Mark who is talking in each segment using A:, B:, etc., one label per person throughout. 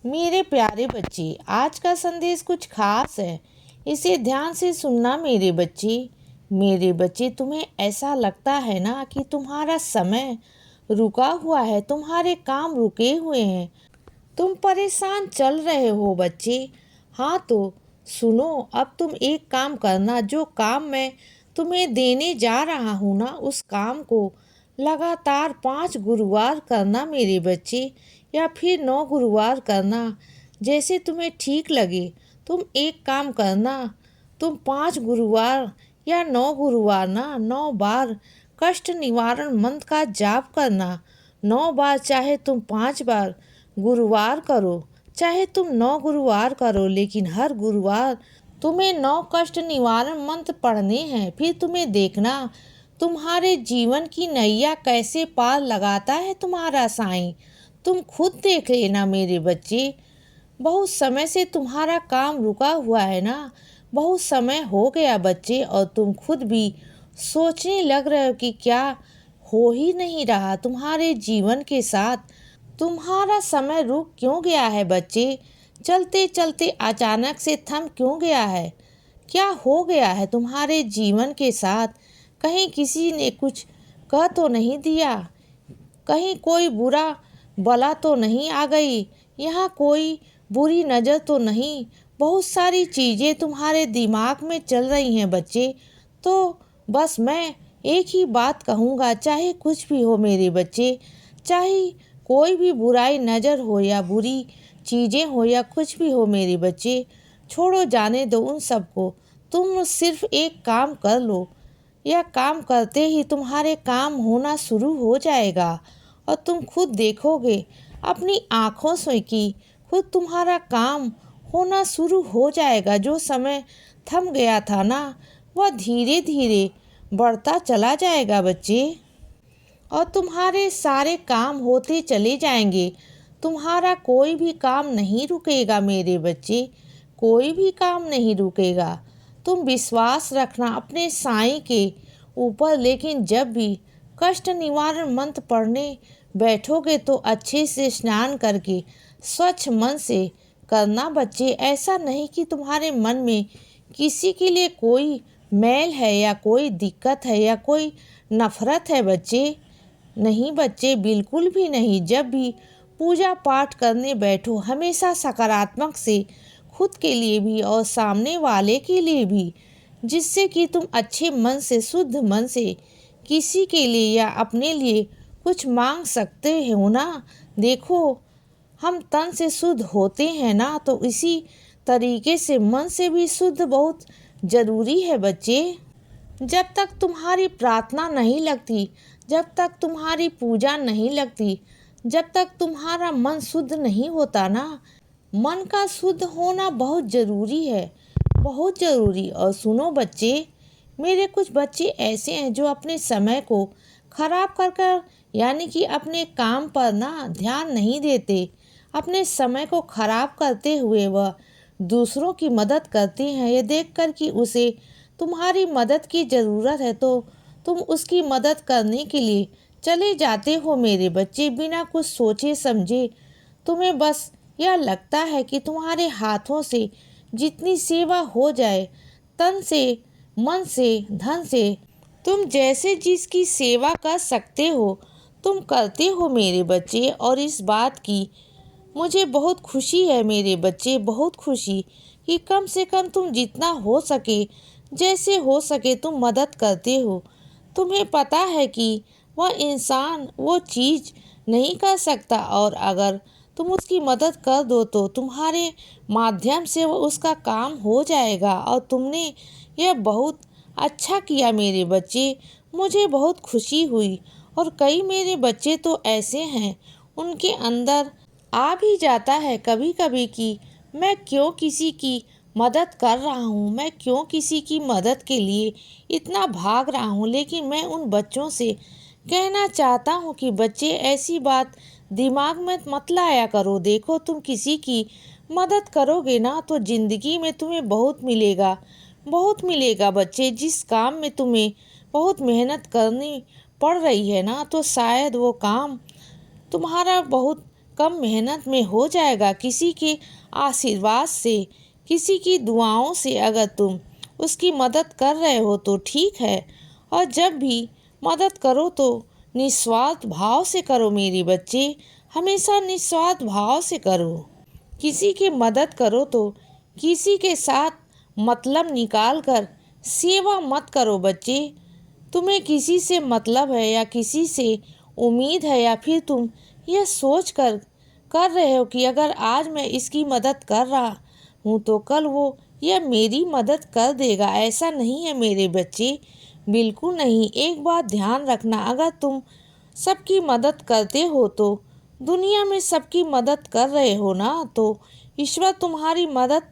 A: मेरे प्यारे बच्चे, आज का संदेश कुछ खास है। इसे ध्यान से सुनना मेरे बच्चे। मेरे बच्चे, तुम्हें ऐसा लगता है ना कि तुम्हारा समय रुका हुआ है, तुम्हारे काम रुके हुए हैं, तुम परेशान चल रहे हो बच्चे। हाँ तो सुनो, अब तुम एक काम करना। जो काम मैं तुम्हें देने जा रहा हूँ ना, उस काम को लगातार 5 गुरुवार करना मेरे बच्चे, या फिर 9 गुरुवार करना, जैसे तुम्हें ठीक लगे। तुम एक काम करना, तुम 5 गुरुवार या 9 गुरुवार ना 9 बार कष्ट निवारण मंत्र का जाप करना। 9 बार, चाहे तुम 5 बार गुरुवार करो, चाहे तुम 9 गुरुवार करो, लेकिन हर गुरुवार तुम्हें 9 कष्ट निवारण मंत्र पढ़ने हैं। फिर तुम्हें देखना तुम्हारे जीवन की नैया कैसे पार लगाता है तुम्हारा साईं। तुम खुद देख लेना मेरे बच्चे। बहुत समय से तुम्हारा काम रुका हुआ है ना, बहुत समय हो गया बच्चे, और तुम खुद भी सोचने लग रहे हो कि क्या हो ही नहीं रहा तुम्हारे जीवन के साथ। तुम्हारा समय रुक क्यों गया है बच्चे? चलते चलते अचानक से थम क्यों गया है? क्या हो गया है तुम्हारे जीवन के साथ? कहीं किसी ने कुछ कह तो नहीं दिया? कहीं कोई बुरा बला तो नहीं आ गई? यहाँ कोई बुरी नज़र तो नहीं? बहुत सारी चीज़ें तुम्हारे दिमाग में चल रही हैं बच्चे। तो बस मैं एक ही बात कहूँगा, चाहे कुछ भी हो मेरे बच्चे, चाहे कोई भी बुराई नज़र हो या बुरी चीज़ें हो या कुछ भी हो मेरे बच्चे, छोड़ो, जाने दो उन सबको। तुम सिर्फ एक काम कर लो, यह काम करते ही तुम्हारे काम होना शुरू हो जाएगा, और तुम खुद देखोगे अपनी आँखों से कि खुद तुम्हारा काम होना शुरू हो जाएगा। जो समय थम गया था ना, वह धीरे धीरे बढ़ता चला जाएगा बच्चे, और तुम्हारे सारे काम होते चले जाएंगे। तुम्हारा कोई भी काम नहीं रुकेगा मेरे बच्चे, कोई भी काम नहीं रुकेगा। तुम विश्वास रखना अपने साईं के ऊपर। लेकिन जब भी कष्ट निवारण मंत्र पढ़ने बैठोगे तो अच्छे से स्नान करके स्वच्छ मन से करना बच्चे। ऐसा नहीं कि तुम्हारे मन में किसी के लिए कोई मैल है या कोई दिक्कत है या कोई नफरत है बच्चे। नहीं बच्चे, बिल्कुल भी नहीं। जब भी पूजा पाठ करने बैठो, हमेशा सकारात्मक से, खुद के लिए भी और सामने वाले के लिए भी, जिससे कि तुम अच्छे मन से, शुद्ध मन से किसी के लिए या अपने लिए कुछ मांग सकते हो ना। देखो, हम तन से शुद्ध होते हैं ना, तो इसी तरीके से मन से भी शुद्ध बहुत ज़रूरी है बच्चे। जब तक तुम्हारी प्रार्थना नहीं लगती, जब तक तुम्हारी पूजा नहीं लगती, जब तक तुम्हारा मन शुद्ध नहीं होता ना, मन का शुद्ध होना बहुत ज़रूरी है, बहुत ज़रूरी। और सुनो बच्चे, मेरे कुछ बच्चे ऐसे हैं जो अपने समय को खराब कर कर, यानी कि अपने काम पर ना ध्यान नहीं देते। अपने समय को खराब करते हुए वह दूसरों की मदद करते हैं। ये देखकर कि उसे तुम्हारी मदद की ज़रूरत है, तो तुम उसकी मदद करने के लिए चले जाते हो मेरे बच्चे, बिना कुछ सोचे समझे। तुम्हें बस यह लगता है कि तुम्हारे हाथों से जितनी सेवा हो जाए, तन से, मन से, धन से, तुम जैसे जिसकी सेवा कर सकते हो तुम करते हो मेरे बच्चे। और इस बात की मुझे बहुत खुशी है मेरे बच्चे, बहुत खुशी कि कम से कम तुम जितना हो सके, जैसे हो सके तुम मदद करते हो। तुम्हें पता है कि वह इंसान वो चीज़ नहीं कर सकता, और अगर तुम उसकी मदद कर दो तो तुम्हारे माध्यम से वो उसका काम हो जाएगा। और तुमने यह बहुत अच्छा किया मेरे बच्चे, मुझे बहुत खुशी हुई। और कई मेरे बच्चे तो ऐसे हैं, उनके अंदर आ भी जाता है कभी कभी कि मैं क्यों किसी की मदद कर रहा हूँ, मैं क्यों किसी की मदद के लिए इतना भाग रहा हूँ। लेकिन मैं उन बच्चों से कहना चाहता हूँ कि बच्चे, ऐसी बात दिमाग में मत लाया करो। देखो, तुम किसी की मदद करोगे ना तो ज़िंदगी में तुम्हें बहुत मिलेगा, बहुत मिलेगा बच्चे। जिस काम में तुम्हें बहुत मेहनत करनी पड़ रही है ना, तो शायद वो काम तुम्हारा बहुत कम मेहनत में हो जाएगा। किसी के आशीर्वाद से, किसी की दुआओं से अगर तुम उसकी मदद कर रहे हो तो ठीक है। और जब भी मदद करो तो निस्वार्थ भाव से करो मेरे बच्चे, हमेशा निस्वार्थ भाव से करो। किसी की मदद करो तो किसी के साथ मतलब निकाल कर सेवा मत करो बच्चे। तुम्हें किसी से मतलब है या किसी से उम्मीद है, या फिर तुम यह सोच कर रहे हो कि अगर आज मैं इसकी मदद कर रहा हूँ तो कल वो यह मेरी मदद कर देगा। ऐसा नहीं है मेरे बच्चे, बिल्कुल नहीं। एक बात ध्यान रखना, अगर तुम सबकी मदद करते हो तो दुनिया में सबकी मदद कर रहे हो ना, तो ईश्वर तुम्हारी मदद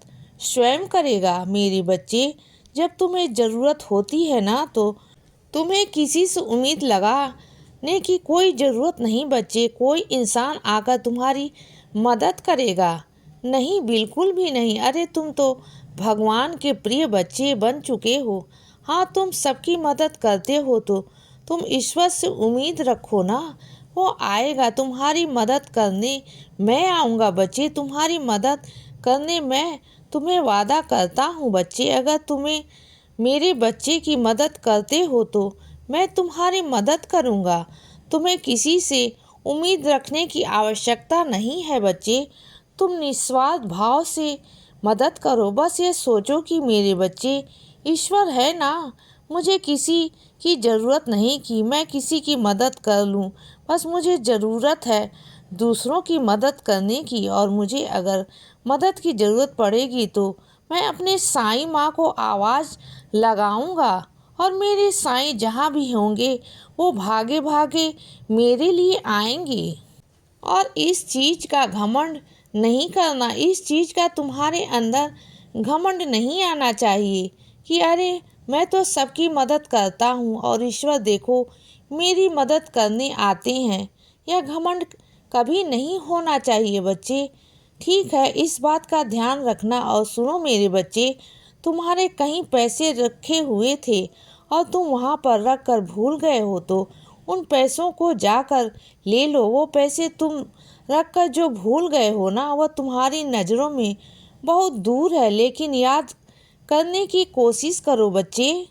A: स्वयं करेगा मेरे बच्चे। जब तुम्हें ज़रूरत होती है ना तो तुम्हें किसी से उम्मीद लगाने की कोई ज़रूरत नहीं बच्चे। कोई इंसान आकर तुम्हारी मदद करेगा नहीं, बिल्कुल भी नहीं। अरे तुम तो भगवान के प्रिय बच्चे बन चुके हो। हाँ, तुम सबकी मदद करते हो तो तुम ईश्वर से उम्मीद रखो ना, वो आएगा तुम्हारी मदद करने। मैं आऊँगा बच्चे तुम्हारी मदद करने, मैं तुम्हें वादा करता हूँ बच्चे। अगर तुम्हें मेरे बच्चे की मदद करते हो तो मैं तुम्हारी मदद करूँगा। तुम्हें किसी से उम्मीद रखने की आवश्यकता नहीं है बच्चे। तुम निस्वार्थ भाव से मदद करो। बस ये सोचो कि मेरे बच्चे ईश्वर है ना, मुझे किसी की ज़रूरत नहीं कि मैं किसी की मदद कर लूँ। बस मुझे ज़रूरत है दूसरों की मदद करने की, और मुझे अगर मदद की ज़रूरत पड़ेगी तो मैं अपने साईं माँ को आवाज़ लगाऊंगा, और मेरे साईं जहाँ भी होंगे वो भागे भागे मेरे लिए आएंगे। और इस चीज़ का घमंड नहीं करना, इस चीज़ का तुम्हारे अंदर घमंड नहीं आना चाहिए कि अरे मैं तो सबकी मदद करता हूँ और ईश्वर देखो मेरी मदद करने आते हैं। यह घमंड कभी नहीं होना चाहिए बच्चे। ठीक है, इस बात का ध्यान रखना। और सुनो मेरे बच्चे, तुम्हारे कहीं पैसे रखे हुए थे और तुम वहाँ पर रख कर भूल गए हो तो उन पैसों को जाकर ले लो। वो पैसे तुम रख कर जो भूल गए हो ना, वह तुम्हारी नज़रों में बहुत दूर है, लेकिन याद करने की कोशिश करो बच्चे।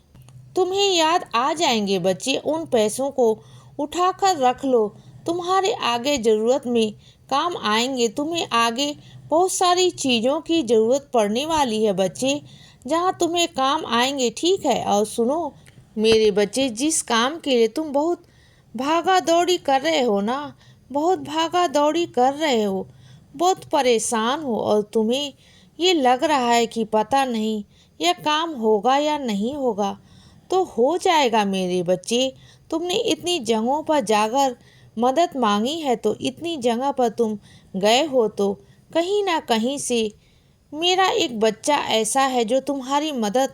A: तुम्हें याद आ जाएंगे बच्चे। उन पैसों को उठाकर रख लो, तुम्हारे आगे ज़रूरत में काम आएंगे। तुम्हें आगे बहुत सारी चीज़ों की ज़रूरत पड़ने वाली है बच्चे, जहाँ तुम्हें काम आएंगे। ठीक है, और सुनो मेरे बच्चे, जिस काम के लिए तुम बहुत भागा दौड़ी कर रहे हो ना, बहुत भागा दौड़ी कर रहे हो, बहुत परेशान हो, और तुम्हें ये लग रहा है कि पता नहीं यह काम होगा या नहीं होगा, तो हो जाएगा मेरे बच्चे। तुमने इतनी जगहों पर जाकर मदद मांगी है, तो इतनी जगह पर तुम गए हो तो कहीं ना कहीं से मेरा एक बच्चा ऐसा है जो तुम्हारी मदद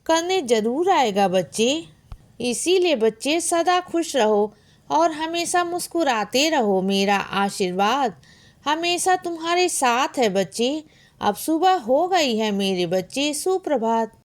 A: करने ज़रूर आएगा बच्चे। इसीलिए बच्चे सदा खुश रहो और हमेशा मुस्कुराते रहो। मेरा आशीर्वाद हमेशा तुम्हारे साथ है बच्चे। अब सुबह हो गई है मेरे बच्चे, सुप्रभात।